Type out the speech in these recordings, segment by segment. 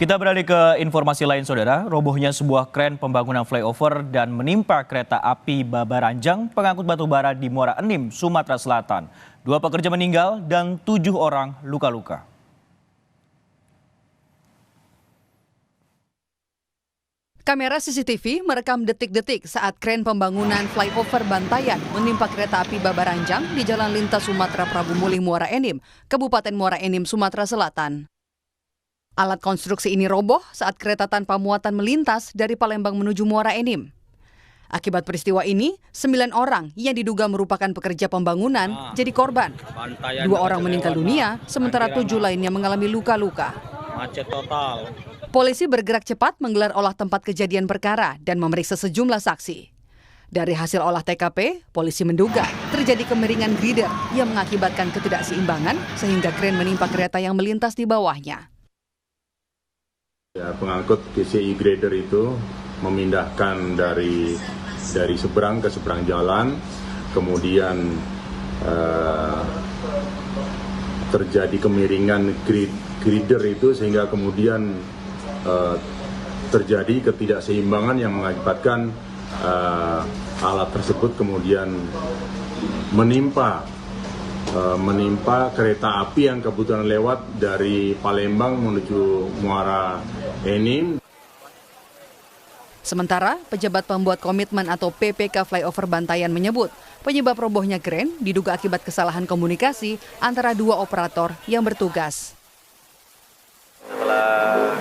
Kita beralih ke informasi lain, Saudara. Robohnya sebuah kren pembangunan flyover dan menimpa kereta api Babaranjang pengangkut batu bara di Muara Enim, Sumatera Selatan. 2 pekerja meninggal dan 7 orang luka-luka. Kamera CCTV merekam detik-detik saat kren pembangunan flyover Bantayan menimpa kereta api Babaranjang di Jalan Lintas Sumatera Prabu Mulih Muara Enim, Kabupaten Muara Enim, Sumatera Selatan. Alat konstruksi ini roboh saat kereta tanpa muatan melintas dari Palembang menuju Muara Enim. Akibat peristiwa ini, 9 orang yang diduga merupakan pekerja pembangunan jadi korban. 2 orang meninggal dunia, sementara 7 lainnya mengalami luka-luka. Macet total. Polisi bergerak cepat menggelar olah tempat kejadian perkara dan memeriksa sejumlah saksi. Dari hasil olah TKP, polisi menduga terjadi kemiringan grider yang mengakibatkan ketidakseimbangan sehingga kren menimpa kereta yang melintas di bawahnya. Ya, pengangkut GCI grader itu memindahkan dari seberang ke seberang jalan, kemudian terjadi kemiringan grider itu sehingga kemudian terjadi ketidakseimbangan yang mengakibatkan alat tersebut kemudian menimpa kereta api yang kebetulan lewat dari Palembang menuju Muara Enim. Sementara, pejabat pembuat komitmen atau PPK Flyover Bantayan menyebut penyebab robohnya kren diduga akibat kesalahan komunikasi antara 2 operator yang bertugas. Setelah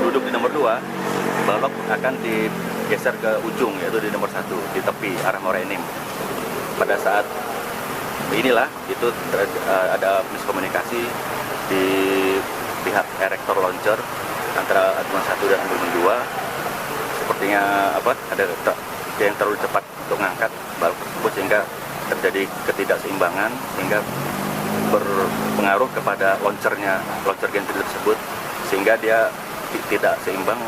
duduk di nomor 2, balok akan digeser ke ujung, yaitu di nomor 1, di tepi arah Muara Enim. Pada saat inilah itu ada miskomunikasi di pihak erektor launcher antara Adman 1 dan Adman 2. Sepertinya ada yang terlalu cepat untuk mengangkat balok tersebut sehingga terjadi ketidakseimbangan sehingga berpengaruh kepada launcher gantry tersebut sehingga dia tidak seimbang,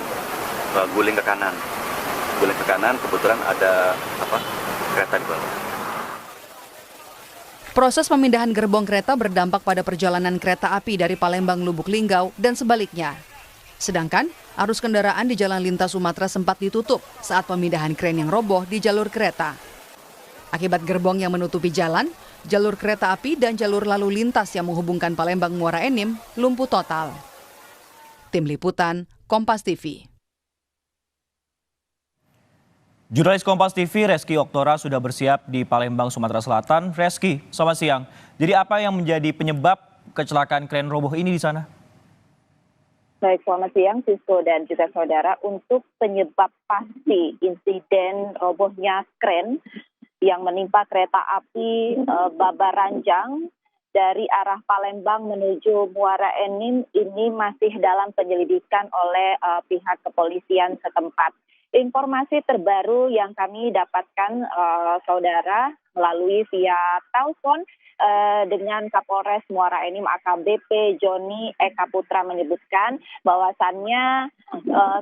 guling ke kanan. Guling ke kanan, kebetulan ada kereta di bawah. Proses pemindahan gerbong kereta berdampak pada perjalanan kereta api dari Palembang Lubuk Linggau dan sebaliknya. Sedangkan arus kendaraan di Jalan Lintas Sumatera sempat ditutup saat pemindahan kren yang roboh di jalur kereta. Akibat gerbong yang menutupi jalan, jalur kereta api dan jalur lalu lintas yang menghubungkan Palembang Muara Enim lumpuh total. Tim Liputan, Kompas TV. Jurnalis Kompas TV Reski Oktora sudah bersiap di Palembang, Sumatera Selatan. Reski, selamat siang. Jadi apa yang menjadi penyebab kecelakaan kren roboh ini di sana? Baik, selamat siang Sisko dan juga saudara. Untuk penyebab pasti insiden robohnya kren yang menimpa kereta api Babaranjang dari arah Palembang menuju Muara Enim ini masih dalam penyelidikan oleh pihak kepolisian setempat. Informasi terbaru yang kami dapatkan saudara melalui via telepon dengan Kapolres Muara Enim AKBP Joni Eka Putra menyebutkan bahwasannya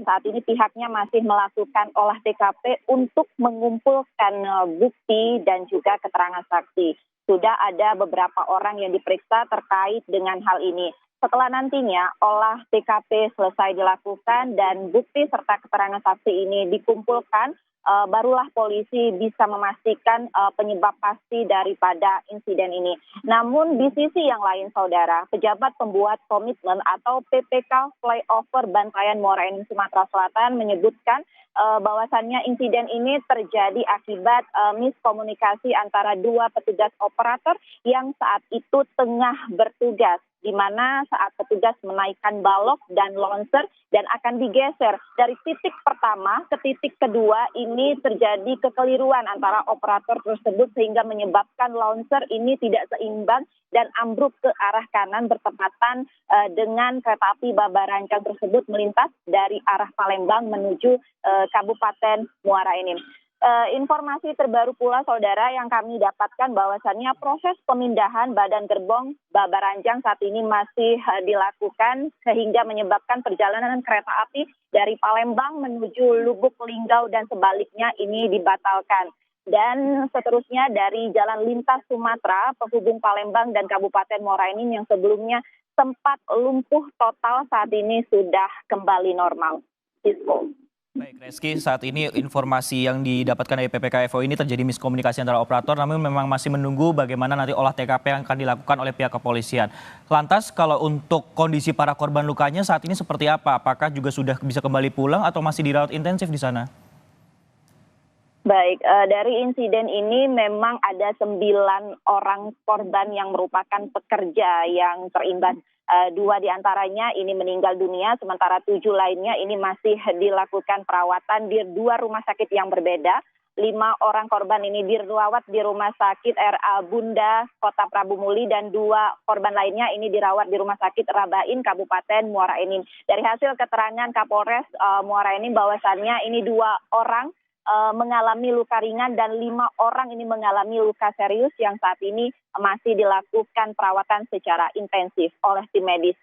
saat ini pihaknya masih melakukan olah TKP untuk mengumpulkan bukti dan juga keterangan saksi. Sudah ada beberapa orang yang diperiksa terkait dengan hal ini. Setelah nantinya olah TKP selesai dilakukan dan bukti serta keterangan saksi ini dikumpulkan, barulah polisi bisa memastikan penyebab pasti daripada insiden ini. Namun di sisi yang lain saudara, pejabat pembuat komitmen atau PPK Flyover Bantayan Muara Enim Sumatera Selatan menyebutkan bahwasannya insiden ini terjadi akibat miskomunikasi antara 2 petugas operator yang saat itu tengah bertugas, di mana saat petugas menaikkan balok dan launcher dan akan digeser dari titik pertama ke titik kedua, ini terjadi kekeliruan antara operator tersebut sehingga menyebabkan launcher ini tidak seimbang dan ambruk ke arah kanan bertepatan dengan kereta api Babaranjang tersebut melintas dari arah Palembang menuju Kabupaten Muara Enim. Informasi terbaru pula saudara yang kami dapatkan bahwasannya proses pemindahan badan gerbong Babaranjang saat ini masih dilakukan sehingga menyebabkan perjalanan kereta api dari Palembang menuju Lubuk Linggau dan sebaliknya ini dibatalkan. Dan seterusnya dari Jalan Lintas Sumatera, penghubung Palembang dan Kabupaten Muara Enim yang sebelumnya sempat lumpuh total saat ini sudah kembali normal. Sisko. Baik, Reski, saat ini informasi yang didapatkan dari PPKFO ini terjadi miskomunikasi antara operator, namun memang masih menunggu bagaimana nanti olah TKP yang akan dilakukan oleh pihak kepolisian. Lantas, kalau untuk kondisi para korban lukanya saat ini seperti apa? Apakah juga sudah bisa kembali pulang atau masih dirawat intensif di sana? Baik, dari insiden ini memang ada 9 orang korban yang merupakan pekerja yang terimbas. 2 diantaranya ini meninggal dunia, sementara 7 lainnya ini masih dilakukan perawatan di 2 rumah sakit yang berbeda. 5 orang korban ini dirawat di Rumah Sakit RA Bunda, Kota Prabu Muli, dan 2 korban lainnya ini dirawat di Rumah Sakit Rabain, Kabupaten Muara Enim. Dari hasil keterangan Kapolres Muara Enim bahwasannya ini 2 orang mengalami luka ringan dan 5 orang ini mengalami luka serius yang saat ini masih dilakukan perawatan secara intensif oleh tim medis.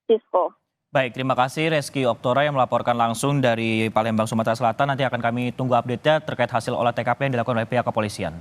Sisko. Baik, terima kasih Reski Oktora yang melaporkan langsung dari Palembang, Sumatera Selatan. Nanti akan kami tunggu update-nya terkait hasil olah TKP yang dilakukan oleh pihak kepolisian.